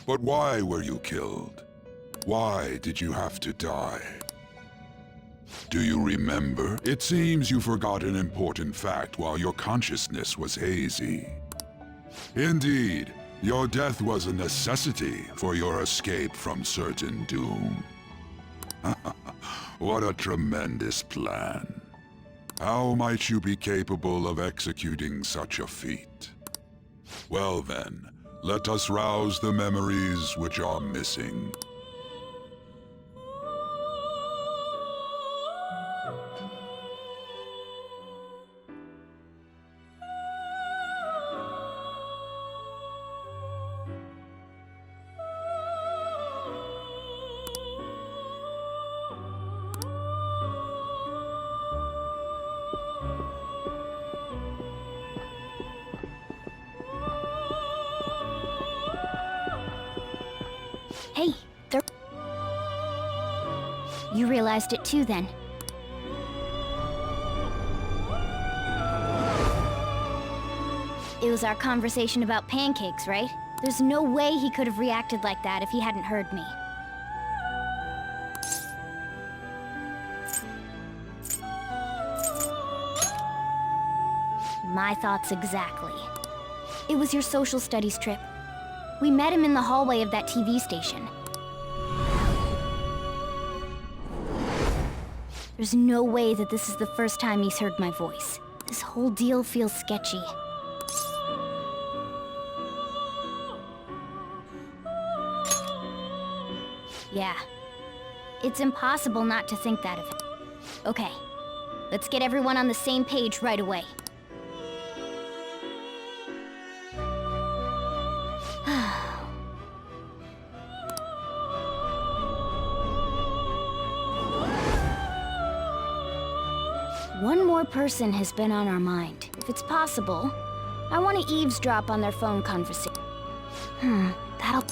But why were you killed? Why did you have to die? Do you remember? It seems you forgot an important fact while your consciousness was hazy. Indeed, your death was a necessity for your escape from certain doom. What a tremendous plan. How might you be capable of executing such a feat? Well then, let us rouse the memories which are missing. Hey, you realized it too, then. It was our conversation about pancakes, right? There's no way he could have reacted like that if he hadn't heard me. My thoughts exactly. It was your social studies trip. We met him in the hallway of that TV station. There's no way that this is the first time he's heard my voice. This whole deal feels sketchy. Yeah. It's impossible not to think that of him. Okay. Let's get everyone on the same page right away. One more person has been on our mind. If it's possible, I want to eavesdrop on their phone conversation. That'll...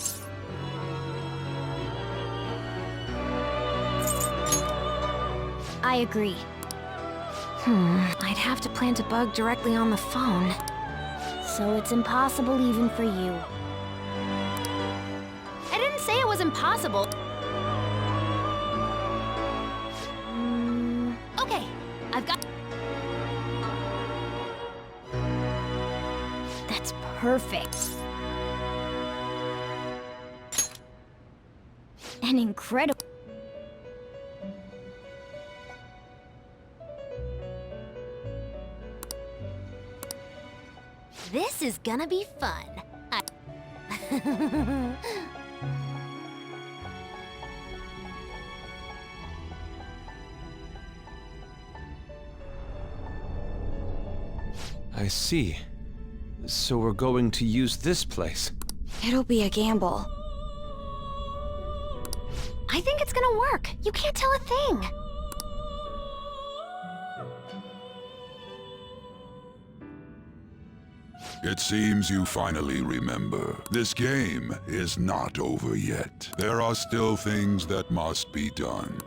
I agree. I'd have to plant a bug directly on the phone. So it's impossible even for you. I didn't say it was impossible. Okay, I've got... That's perfect. And incredible. This is gonna be fun. I see. So we're going to use this place. It'll be a gamble. I think it's gonna work. You can't tell a thing. It seems you finally remember. This game is not over yet. There are still things that must be done.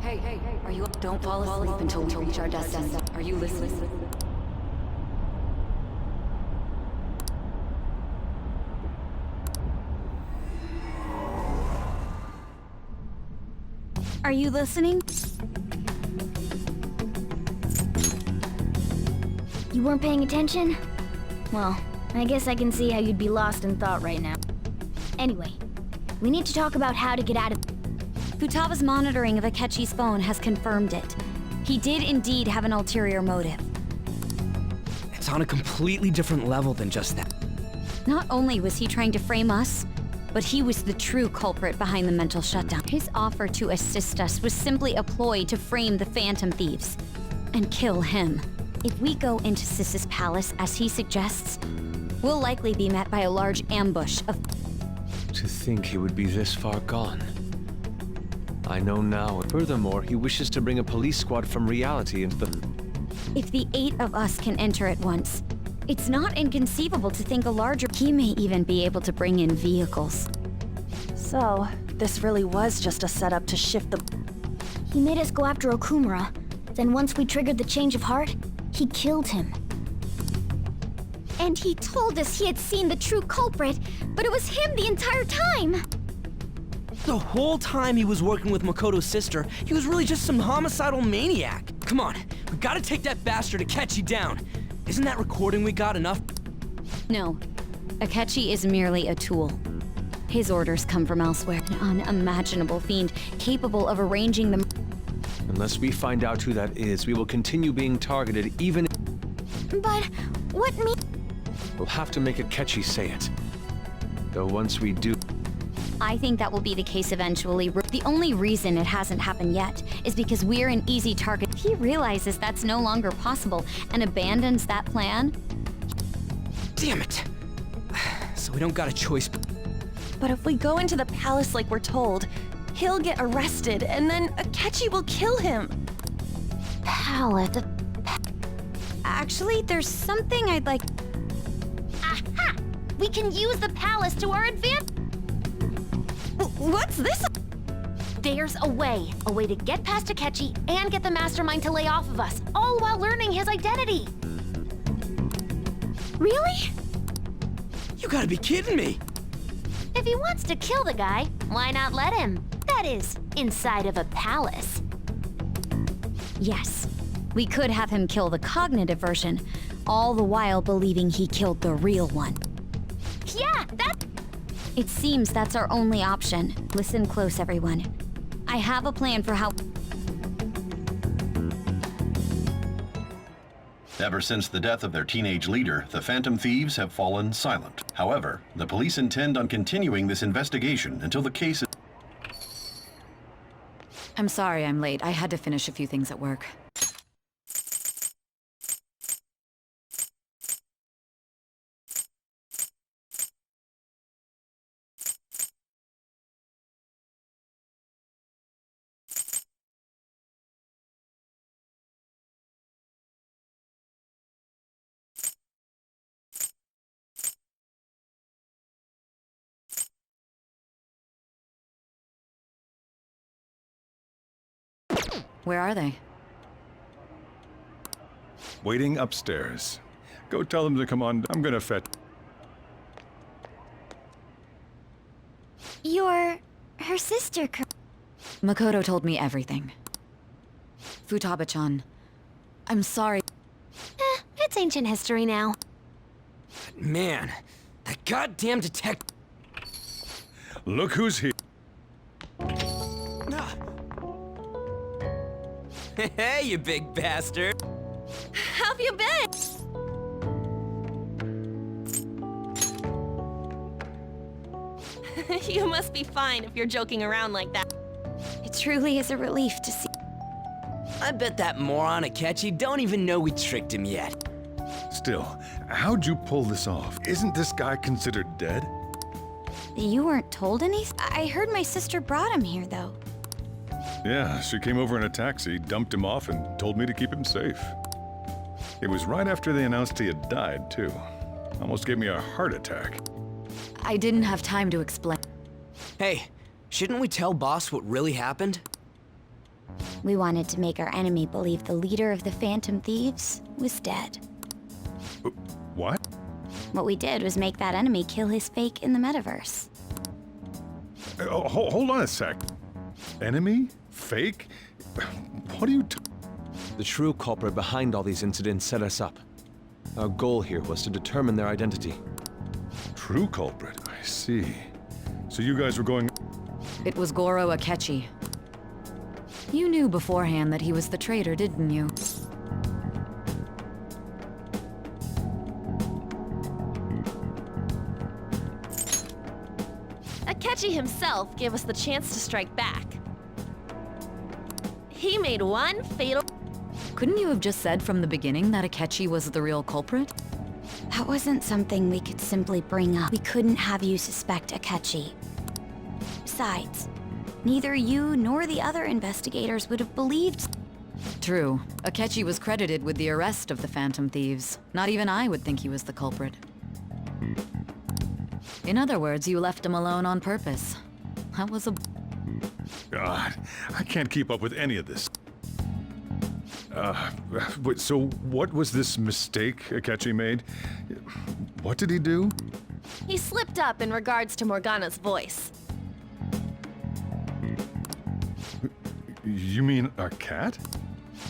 are you... Don't fall asleep until we reach our destination. Are you listening? Are you listening? You weren't paying attention? Well, I guess I can see how you'd be lost in thought right now. Anyway, we need to talk about how to get out of... Futaba's monitoring of Akechi's phone has confirmed it. He did indeed have an ulterior motive. It's on a completely different level than just that. Not only was he trying to frame us, but he was the true culprit behind the mental shutdown. His offer to assist us was simply a ploy to frame the Phantom Thieves and kill him. If we go into Sis's palace as he suggests, we'll likely be met by a large ambush of... To think he would be this far gone. I know now. Furthermore, he wishes to bring a police squad from reality into the... If the 8 of us can enter at once, it's not inconceivable to think a larger... He may even be able to bring in vehicles. So, this really was just a setup to shift the... He made us go after Okumura. Then once we triggered the change of heart, he killed him. And he told us he had seen the true culprit, but it was him the entire time! The whole time he was working with Makoto's sister, he was really just some homicidal maniac. Come on, we gotta take that bastard Akechi down. Isn't that recording we got enough? No, Akechi is merely a tool. His orders come from elsewhere. An unimaginable fiend capable of arranging them. Unless we find out who that is, we will continue being targeted even... But what me? We'll have to make Akechi say it. Though once we do... I think that will be the case eventually. The only reason it hasn't happened yet is because we're an easy target. He realizes that's no longer possible and abandons that plan. Damn it. So we don't got a choice. But if we go into the palace like we're told, he'll get arrested, and then Akechi will kill him. Palette. Actually, there's something I'd like... Aha! We can use the palace to our advantage! What's this? There's a way to get past Akechi and get the mastermind to lay off of us, all while learning his identity. Really? You gotta be kidding me. If he wants to kill the guy, why not let him? That is, inside of a palace. Yes, we could have him kill the cognitive version, all the while believing he killed the real one. Yeah, that... It seems that's our only option. Listen close, everyone. I have a plan for how... Ever since the death of their teenage leader, the Phantom Thieves have fallen silent. However, the police intend on continuing this investigation until the case is... I'm sorry I'm late. I had to finish a few things at work. Where are they? Waiting upstairs. Go tell them to come on. I'm gonna fetch. You're... her sister, Makoto told me everything. Futaba-chan, I'm sorry. it's ancient history now. Man, that goddamn detective. Look who's here. Hey, you big bastard. How have you been? You must be fine if you're joking around like that. It truly is a relief to see... I bet that moron Akechi don't even know we tricked him yet. Still, how'd you pull this off? Isn't this guy considered dead? You weren't told anything? I heard my sister brought him here, though. Yeah, she came over in a taxi, dumped him off, and told me to keep him safe. It was right after they announced he had died, too. Almost gave me a heart attack. I didn't have time to explain. Hey, shouldn't we tell boss what really happened? We wanted to make our enemy believe the leader of the Phantom Thieves was dead. What? What we did was make that enemy kill his fake in the metaverse. Hold on a sec. Enemy? Fake? What are you The true culprit behind all these incidents set us up. Our goal here was to determine their identity. True culprit? I see. So you guys were going... It was Goro Akechi. You knew beforehand that he was the traitor, didn't you? Akechi himself gave us the chance to strike back. He made one fatal... Couldn't you have just said from the beginning that Akechi was the real culprit? That wasn't something we could simply bring up. We couldn't have you suspect Akechi. Besides, neither you nor the other investigators would have believed. True. Akechi was credited with the arrest of the Phantom Thieves. Not even I would think he was the culprit. In other words, you left him alone on purpose. That was a... God, I can't keep up with any of this. So what was this mistake Akechi made? What did he do? He slipped up in regards to Morgana's voice. You mean a cat?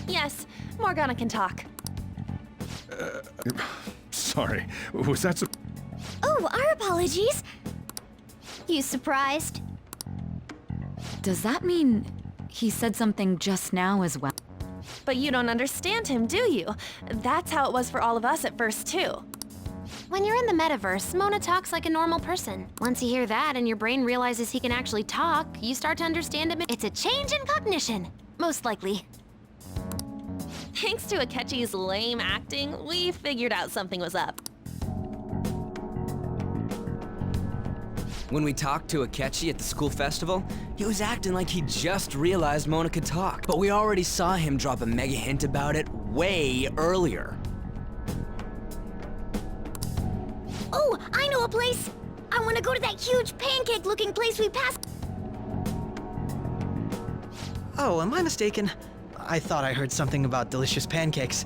Yes, Morgana can talk. Sorry, was that so... Oh, our apologies. You surprised? Does that mean he said something just now as well? But you don't understand him, do you? That's how it was for all of us at first, too. When you're in the metaverse, Mona talks like a normal person. Once you hear that and your brain realizes he can actually talk, you start to understand him. It's a change in cognition, most likely. Thanks to Akechi's lame acting, we figured out something was up. When we talked to Akechi at the school festival, he was acting like he just realized Mona could talk. But we already saw him drop a mega hint about it way earlier. Oh, I know a place! I want to go to that huge pancake-looking place we passed. Oh, am I mistaken? I thought I heard something about delicious pancakes.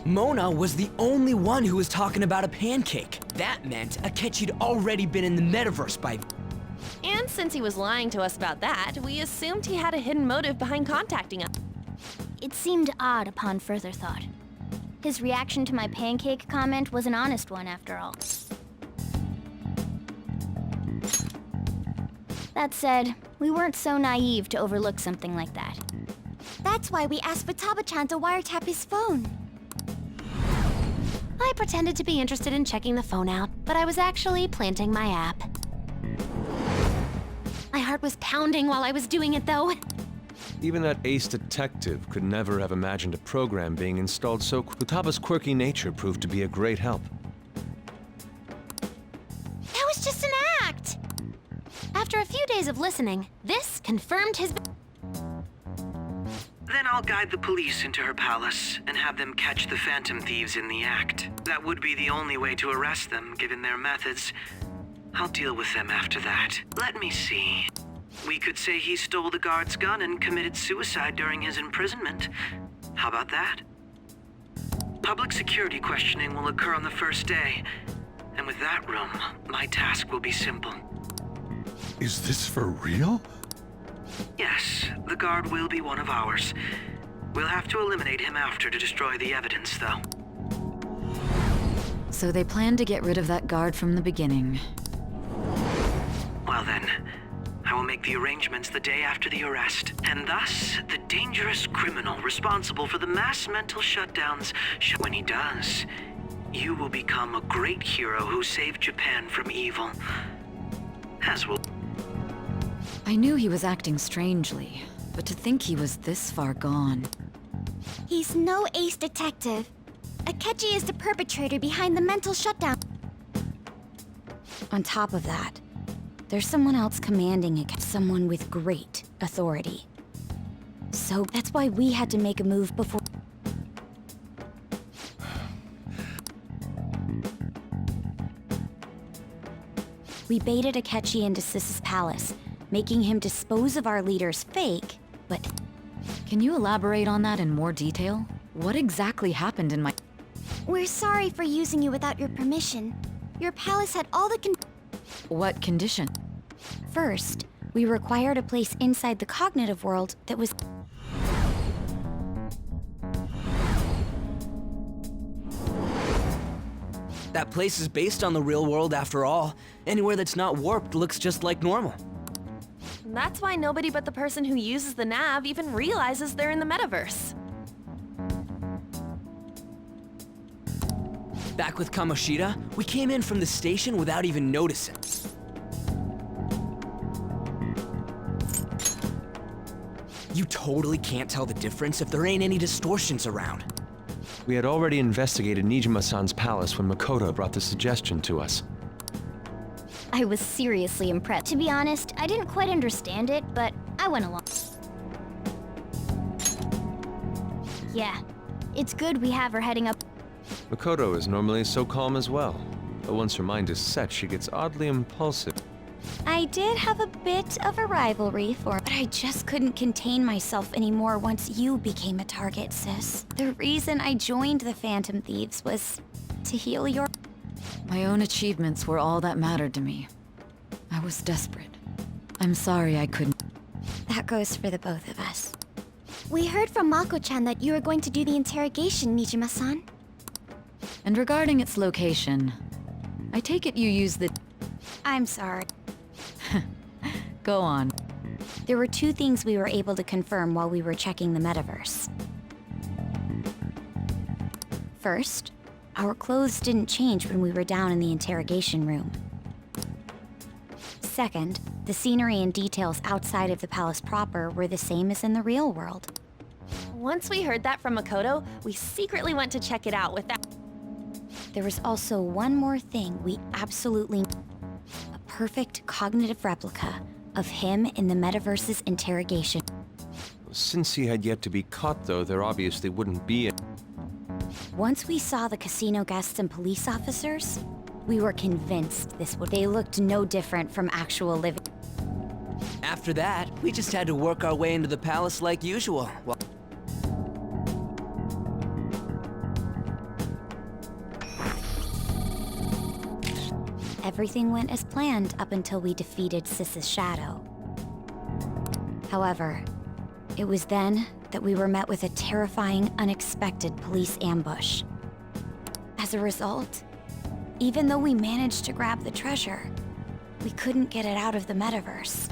Mona was the only one who was talking about a pancake. That meant Akechi'd already been in the metaverse by... And since he was lying to us about that, we assumed he had a hidden motive behind contacting us. It seemed odd upon further thought. His reaction to my pancake comment was an honest one, after all. That said, we weren't so naive to overlook something like that. That's why we asked Futaba-chan to wiretap his phone. I pretended to be interested in checking the phone out, but I was actually planting my app. My heart was pounding while I was doing it, though. Even that ace detective could never have imagined a program being installed so Futaba's quirky nature proved to be a great help. That was just an act! After a few days of listening, this confirmed his... Then I'll guide the police into her palace and have them catch the Phantom Thieves in the act. That would be the only way to arrest them, given their methods. I'll deal with them after that. Let me see. We could say he stole the guard's gun and committed suicide during his imprisonment. How about that? Public security questioning will occur on the first day. And with that room, my task will be simple. Is this for real? Yes, the guard will be one of ours. We'll have to eliminate him after to destroy the evidence, though. So they planned to get rid of that guard from the beginning. Well then, I will make the arrangements the day after the arrest, and thus, the dangerous criminal responsible for the mass mental shutdowns. When he does, you will become a great hero who saved Japan from evil. As will... I knew he was acting strangely, but to think he was this far gone. He's no ace detective. Akechi is the perpetrator behind the mental shutdown. On top of that, there's someone else commanding it, someone with great authority. So that's why we had to make a move before... We baited Akechi into Sis's palace, making him dispose of our leader's fake, but... Can you elaborate on that in more detail? What exactly happened in my... We're sorry for using you without your permission. Your palace had all the What condition? First, we required a place inside the cognitive world that was... That place is based on the real world after all. Anywhere that's not warped looks just like normal. That's why nobody but the person who uses the nav even realizes they're in the metaverse. Back with Kamoshida, we came in from the station without even noticing. You totally can't tell the difference if there ain't any distortions around. We had already investigated Nijima-san's palace when Makoto brought the suggestion to us. I was seriously impressed. To be honest, I didn't quite understand it, but I went along. Yeah, it's good we have her heading up. Makoto is normally so calm as well, but once her mind is set, she gets oddly impulsive. I did have a bit of a rivalry for, but I just couldn't contain myself anymore once you became a target, sis. The reason I joined the Phantom Thieves was to heal your... My own achievements were all that mattered to me. I was desperate. I'm sorry I couldn't... That goes for the both of us. We heard from Mako-chan that you were going to do the interrogation, Nijima-san. And regarding its location, I take it you use the... I'm sorry. Go on. There were two things we were able to confirm while we were checking the metaverse. First, our clothes didn't change when we were down in the interrogation room. Second, the scenery and details outside of the palace proper were the same as in the real world. Once we heard that from Makoto, we secretly went to check it out without... There was also one more thing we absolutely... A perfect cognitive replica of him in the metaverse's interrogation. Since he had yet to be caught, though, there obviously wouldn't be a... Once we saw the casino guests and police officers, we were convinced this would... They looked no different from actual living... After that, we just had to work our way into the palace like usual. Well, everything went as planned up until we defeated Sis's shadow. However, it was then that we were met with a terrifying, unexpected police ambush. As a result, even though we managed to grab the treasure, we couldn't get it out of the metaverse.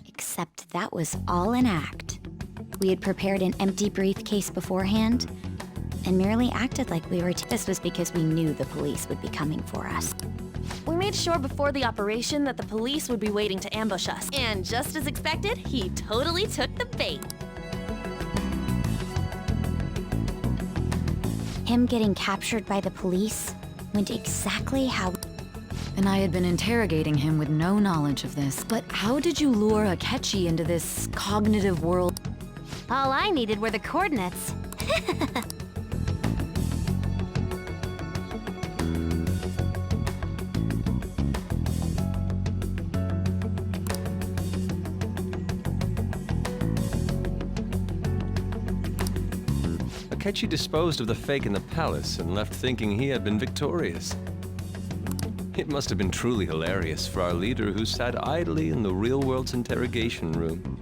Except that was all an act. We had prepared an empty briefcase beforehand and merely acted like we were... This was because we knew the police would be coming for us. We made sure before the operation that the police would be waiting to ambush us. And just as expected, he totally took the bait. Him getting captured by the police went exactly how... And I had been interrogating him with no knowledge of this. But how did you lure Akechi into this cognitive world? All I needed were the coordinates. Akechi disposed of the fake in the palace and left thinking he had been victorious. It must have been truly hilarious for our leader who sat idly in the real world's interrogation room.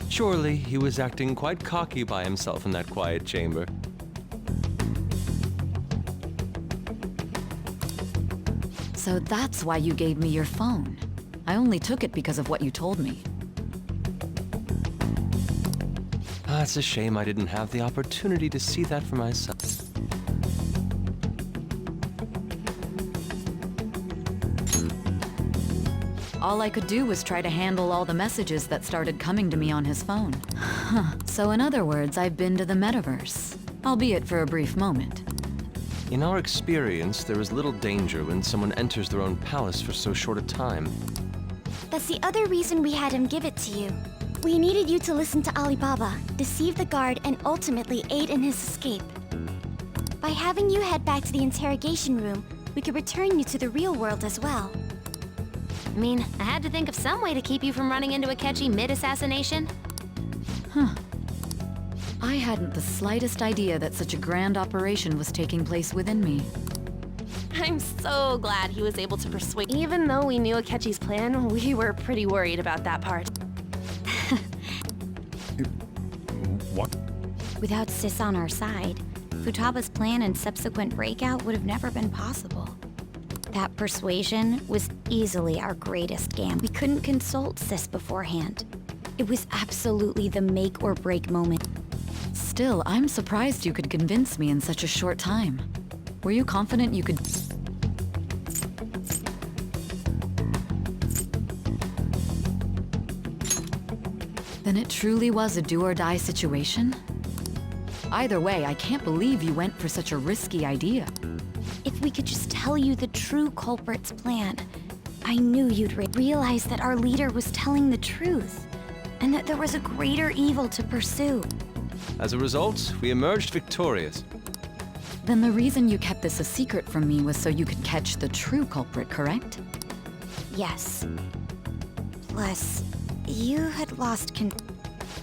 Surely he was acting quite cocky by himself in that quiet chamber. So that's why you gave me your phone. I only took it because of what you told me. It's a shame I didn't have the opportunity to see that for myself. All I could do was try to handle all the messages that started coming to me on his phone. So in other words, I've been to the metaverse, albeit for a brief moment. In our experience, there is little danger when someone enters their own palace for so short a time. That's the other reason we had him give it to you. We needed you to listen to Alibaba, deceive the guard, and ultimately aid in his escape. By having you head back to the interrogation room, we could return you to the real world as well. I mean, I had to think of some way to keep you from running into Akechi mid-assassination. I hadn't the slightest idea that such a grand operation was taking place within me. I'm so glad he was able to persuade. Even though we knew Akechi's plan, we were pretty worried about that part. What? Without Sis on our side, Futaba's plan and subsequent breakout would have never been possible. That persuasion was easily our greatest game. We couldn't consult Sis beforehand. It was absolutely the make or break moment. Still, I'm surprised you could convince me in such a short time. Were you confident you could... Then it truly was a do-or-die situation? Either way, I can't believe you went for such a risky idea. If we could just tell you the true culprit's plan, I knew you'd realize that our leader was telling the truth, and that there was a greater evil to pursue. As a result, we emerged victorious. Then the reason you kept this a secret from me was so you could catch the true culprit, correct? Yes. Plus, you had lost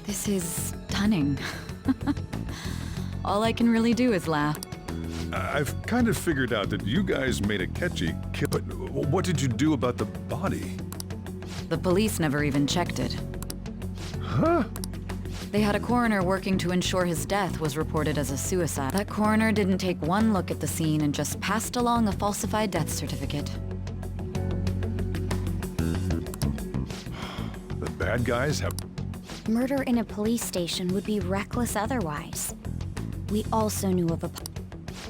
This is stunning. All I can really do is laugh. I've kind of figured out that you guys made Akechi kill. But what did you do about the body? The police never even checked it. Huh? They had a coroner working to ensure his death was reported as a suicide. That coroner didn't take one look at the scene and just passed along a falsified death certificate. The bad guys have... Murder in a police station would be reckless otherwise. We also knew of a...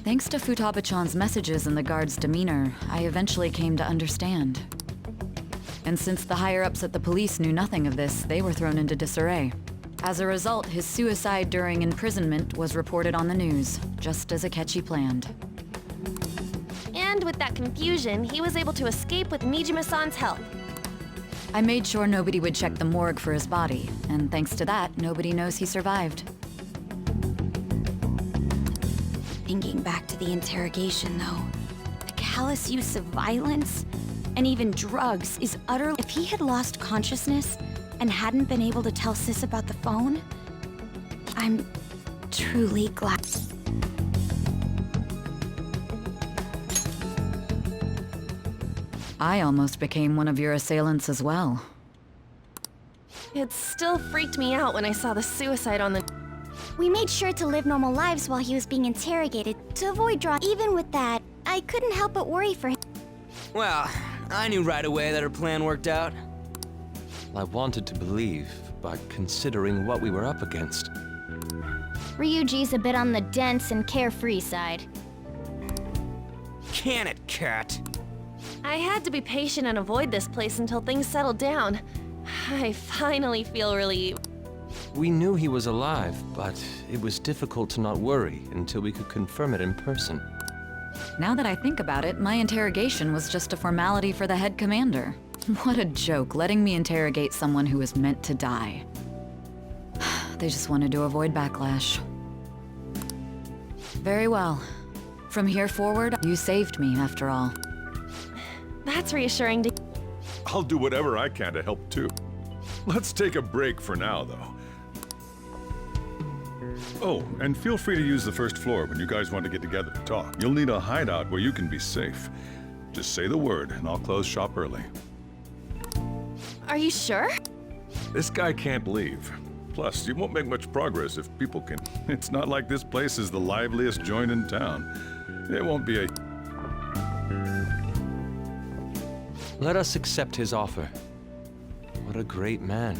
Thanks to Futaba-chan's messages and the guard's demeanor, I eventually came to understand. And since the higher-ups at the police knew nothing of this, they were thrown into disarray. As a result, his suicide during imprisonment was reported on the news, just as Akechi planned. And with that confusion, he was able to escape with Mijima-san's help. I made sure nobody would check the morgue for his body, and thanks to that, nobody knows he survived. Thinking back to the interrogation, though, the callous use of violence and even drugs is utterly... If he had lost consciousness and hadn't been able to tell Sis about the phone, I'm truly glad. I almost became one of your assailants as well. It still freaked me out when I saw the suicide on the... We made sure to live normal lives while he was being interrogated to avoid drama. Even with that, I couldn't help but worry for him. Well, I knew right away that her plan worked out. I wanted to believe, but considering what we were up against. Ryuji's a bit on the dense and carefree side. Can it, Cat? I had to be patient and avoid this place until things settled down. I finally feel relieved. We knew he was alive, but it was difficult to not worry until we could confirm it in person. Now that I think about it, my interrogation was just a formality for the head commander. What a joke, letting me interrogate someone who was meant to die. They just wanted to avoid backlash. Very well. From here forward, you saved me, after all. That's reassuring to... I'll do whatever I can to help too. Let's take a break for now, though. Oh, and feel free to use the first floor when you guys want to get together to talk. You'll need a hideout where you can be safe. Just say the word, and I'll close shop early. Are you sure? This guy can't leave. Plus, you won't make much progress if people can. It's not like this place is the liveliest joint in town. It won't be a... Let us accept his offer. What a great man.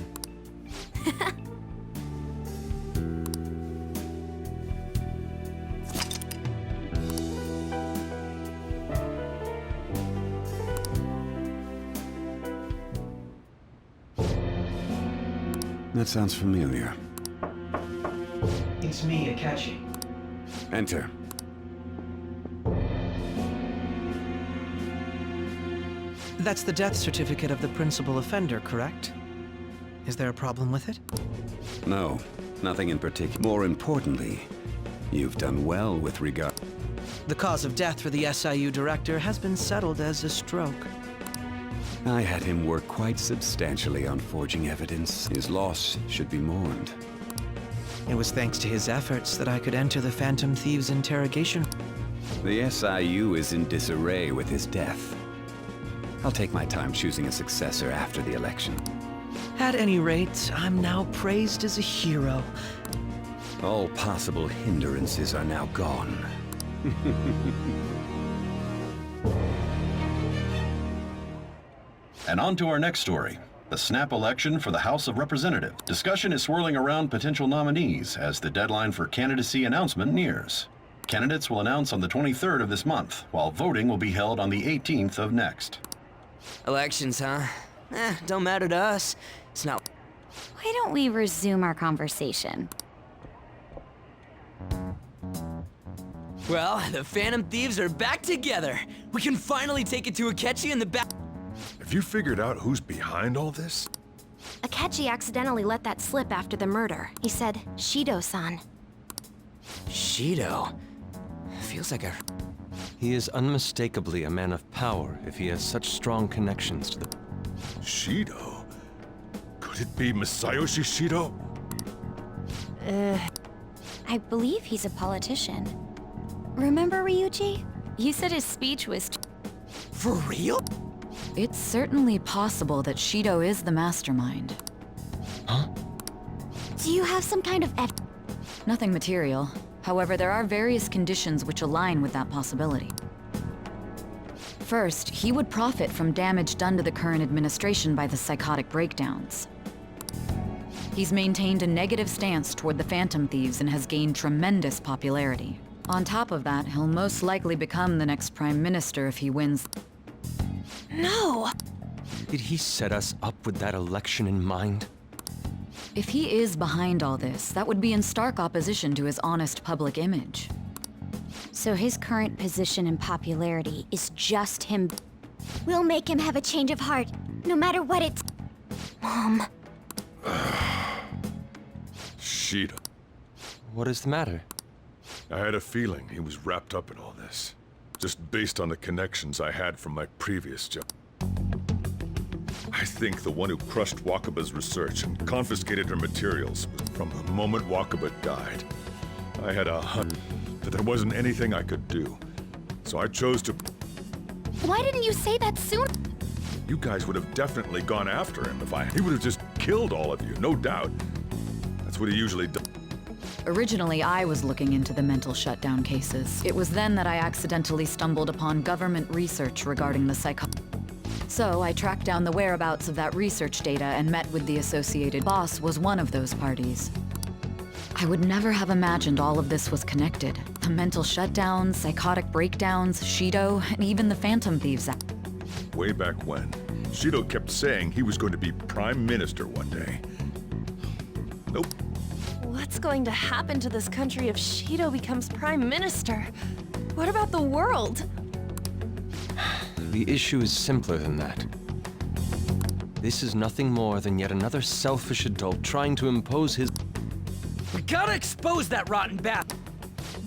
That sounds familiar. It's me, Akechi. Enter. That's the death certificate of the principal offender, correct? Is there a problem with it? No, nothing in particular. More importantly, you've done well with regard. The cause of death for the SIU director has been settled as a stroke. I had him work quite substantially on forging evidence. His loss should be mourned. It was thanks to his efforts that I could enter the Phantom Thieves' interrogation. The SIU is in disarray with his death. I'll take my time choosing a successor after the election. At any rate, I'm now praised as a hero. All possible hindrances are now gone. And on to our next story. The snap election for the House of Representatives. Discussion is swirling around potential nominees as the deadline for candidacy announcement nears. Candidates will announce on the 23rd of this month, while voting will be held on the 18th of next. Elections, huh? Don't matter to us. It's not... Why don't we resume our conversation? Well, the Phantom Thieves are back together. We can finally take it to Akechi in the back... Have you figured out who's behind all this? Akechi accidentally let that slip after the murder. He said, Shido-san. Shido? Feels like a... He is unmistakably a man of power if he has such strong connections to the... Shido? Could it be Masayoshi Shido? I believe he's a politician. Remember, Ryuji? You said his speech was... For real? It's certainly possible that Shido is the mastermind. Do you have some kind of Nothing material. However, there are various conditions which align with that possibility. First, he would profit from damage done to the current administration by the psychotic breakdowns. He's maintained a negative stance toward the Phantom Thieves and has gained tremendous popularity. On top of that, he'll most likely become the next Prime Minister if he wins. No! Did he set us up with that election in mind? If he is behind all this, that would be in stark opposition to his honest public image. So his current position and popularity is just him. We'll make him have a change of heart, no matter what it's... Mom. Shido. What is the matter? I had a feeling he was wrapped up in all this, just based on the connections I had from my previous job. I think the one who crushed Wakaba's research and confiscated her materials was from the moment Wakaba died. I had a hunch that there wasn't anything I could do, so I chose to... Why didn't you say that sooner? You guys would have definitely gone after him if He would have just killed all of you, no doubt. That's what he usually does. Originally, I was looking into the mental shutdown cases. It was then that I accidentally stumbled upon government research regarding the psycho... So I tracked down the whereabouts of that research data and met with the associated boss was one of those parties. I would never have imagined all of this was connected. The mental shutdowns, psychotic breakdowns, Shido, and even the Phantom Thieves. Way back when, Shido kept saying he was going to be Prime Minister one day. Nope. What's going to happen to this country if Shido becomes Prime Minister? What about the world? The issue is simpler than that. This is nothing more than yet another selfish adult trying to impose his... We gotta expose that rotten bat!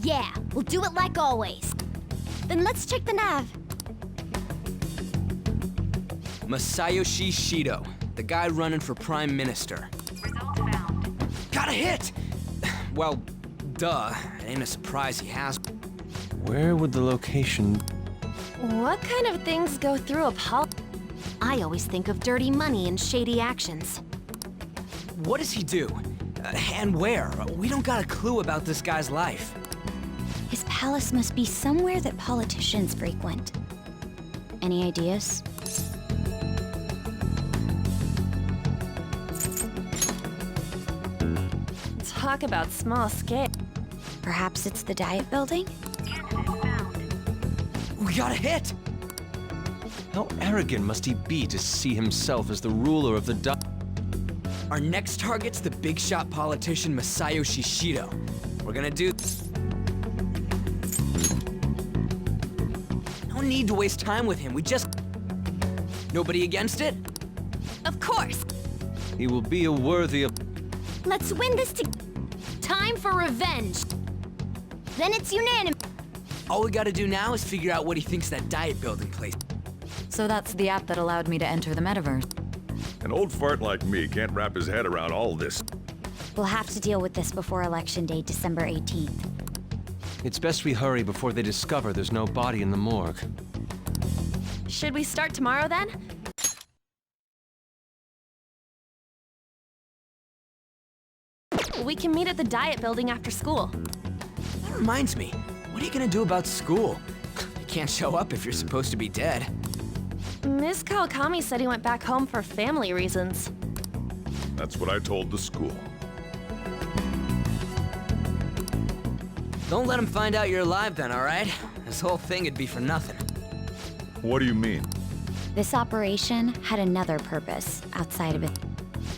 Yeah, we'll do it like always. Then let's check the nav. Masayoshi Shido, the guy running for Prime Minister. Results found. Got a hit! Well, duh. It ain't a surprise he has. Where would the location... What kind of things go through a I always think of dirty money and shady actions. What does he do? And where? We don't got a clue about this guy's life. His palace must be somewhere that politicians frequent. Any ideas? Talk about small scale. Perhaps it's the Diet Building? We got a hit! How arrogant must he be to see himself as the ruler of the Our next target's the big shot politician Masayoshi Shido. We're gonna do... No need to waste time with him, we just... Nobody against it? Of course! He will be a worthy of... Let's win this Time for revenge! Then it's unanimous. All we gotta do now is figure out what he thinks that diet building place. So that's the app that allowed me to enter the metaverse. An old fart like me can't wrap his head around all this. We'll have to deal with this before Election Day, December 18th. It's best we hurry before they discover there's no body in the morgue. Should we start tomorrow then? We can meet at the diet building after school. That reminds me, what are you gonna do about school? You can't show up if you're supposed to be dead. Ms. Kawakami said he went back home for family reasons. That's what I told the school. Don't let him find out you're alive then, alright? This whole thing would be for nothing. What do you mean? This operation had another purpose outside of it.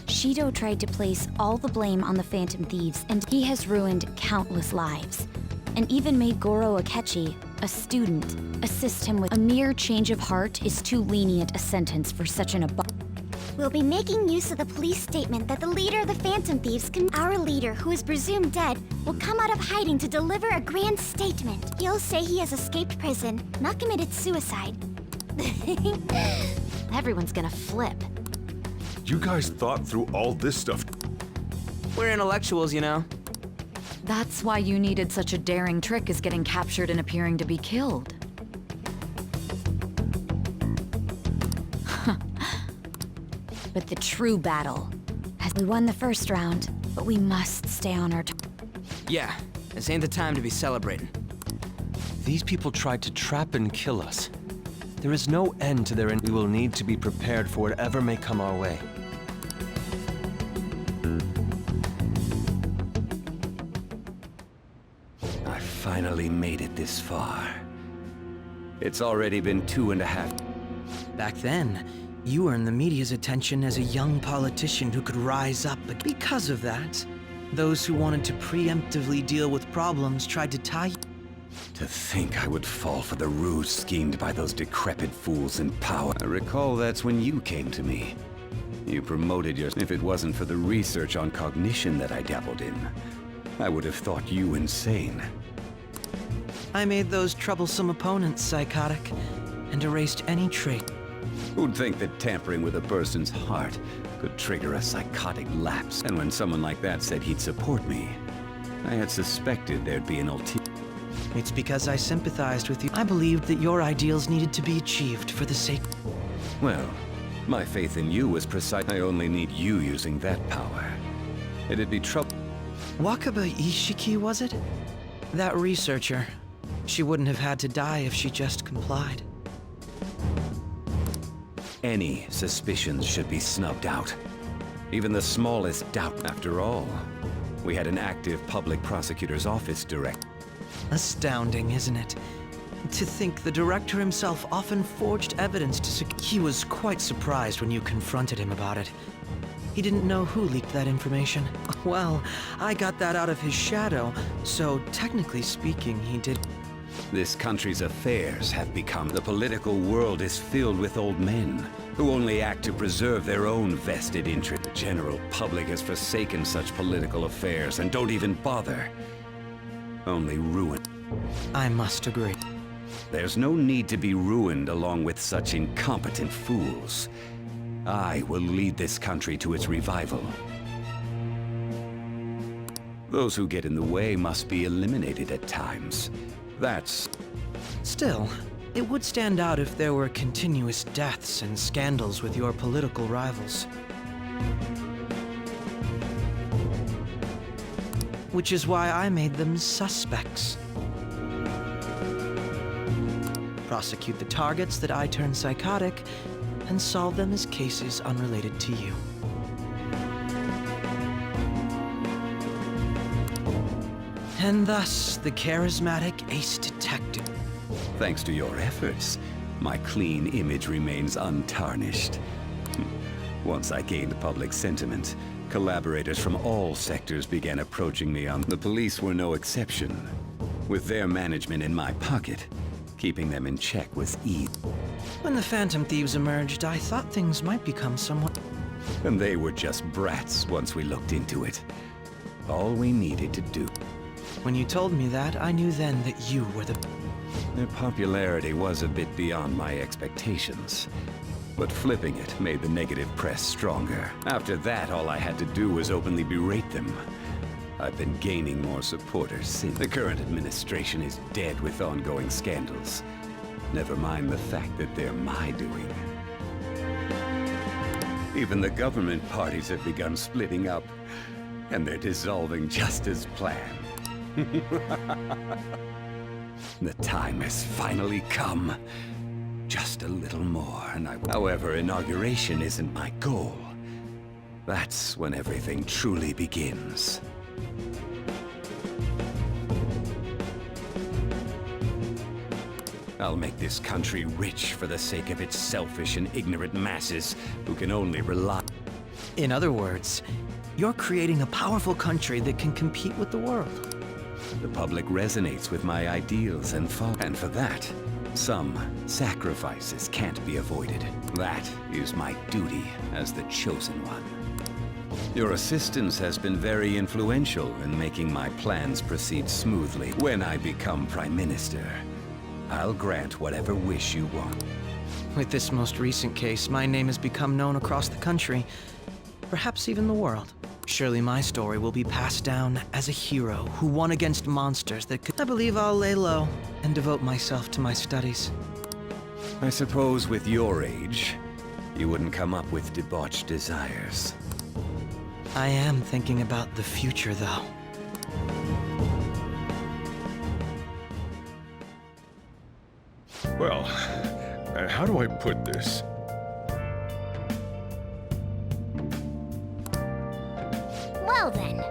Shido tried to place all the blame on the Phantom Thieves, and he has ruined countless lives. And even made Goro Akechi, a student, assist him with a mere change of heart is too lenient a sentence for such an We'll be making use of the police statement that the leader of the Phantom Thieves Our leader, who is presumed dead, will come out of hiding to deliver a grand statement. He'll say he has escaped prison, not committed suicide. Everyone's gonna flip. You guys thought through all this stuff. We're intellectuals, you know. That's why you needed such a daring trick as getting captured and appearing to be killed. But the true battle has we won the first round, but we must stay on our Yeah, this ain't the time to be celebrating. These people tried to trap and kill us. There is no end to their we will need to be prepared for whatever may come our way. I finally made it this far. It's already been 2.5. Back then, you earned the media's attention as a young politician who could rise up. But because of that, those who wanted to preemptively deal with problems tried to tie you. To think I would fall for the ruse schemed by those decrepit fools in power. I recall that's when you came to me. You promoted If it wasn't for the research on cognition that I dabbled in, I would have thought you insane. I made those troublesome opponents psychotic and erased any trait. Who'd think that tampering with a person's heart could trigger a psychotic lapse? And when someone like that said he'd support me, I had suspected there'd be an ulterior. It's because I sympathized with you. I believed that your ideals needed to be achieved for the sake... Well, my faith in you was precise. I only need you using that power. It'd be trouble. Wakaba Ishiki, was it? That researcher. She wouldn't have had to die if she just complied. Any suspicions should be snubbed out. Even the smallest doubt. After all, we had an active public prosecutor's office direct. Astounding, isn't it? To think the director himself often forged evidence to He was quite surprised when you confronted him about it. He didn't know who leaked that information. Well, I got that out of his shadow, so technically speaking, he did. This country's affairs have become... The political world is filled with old men who only act to preserve their own vested interest. The general public has forsaken such political affairs and don't even bother. Only ruin. I must agree. There's no need to be ruined along with such incompetent fools. I will lead this country to its revival. Those who get in the way must be eliminated at times. That's... Still, it would stand out if there were continuous deaths and scandals with your political rivals. Which is why I made them suspects. Prosecute the targets that I turn psychotic, and solve them as cases unrelated to you. And thus, the charismatic ace detective. Thanks to your efforts, my clean image remains untarnished. Once I gained public sentiment, collaborators from all sectors began approaching me on... The police were no exception. With their management in my pocket, Keeping them in check was easy. When the Phantom Thieves emerged, I thought things might become somewhat... And they were just brats once we looked into it. All we needed to do. When you told me that, I knew then that you were the... Their popularity was a bit beyond my expectations. But flipping it made the negative press stronger. After that, all I had to do was openly berate them. I've been gaining more supporters since. The current administration is dead with ongoing scandals. Never mind the fact that they're my doing. Even the government parties have begun splitting up, and they're dissolving just as planned. The time has finally come. Just a little more, and However, inauguration isn't my goal. That's when everything truly begins. I'll make this country rich for the sake of its selfish and ignorant masses who can only rely... In other words, you're creating a powerful country that can compete with the world. The public resonates with my ideals and for that, some sacrifices can't be avoided. That is my duty as the chosen one. Your assistance has been very influential in making my plans proceed smoothly. When I become Prime Minister, I'll grant whatever wish you want. With this most recent case, my name has become known across the country, perhaps even the world. Surely my story will be passed down as a hero who won against monsters that could... I believe I'll lay low and devote myself to my studies. I suppose with your age, you wouldn't come up with debauched desires. I am thinking about the future, though. Well, how do I put this? Well then,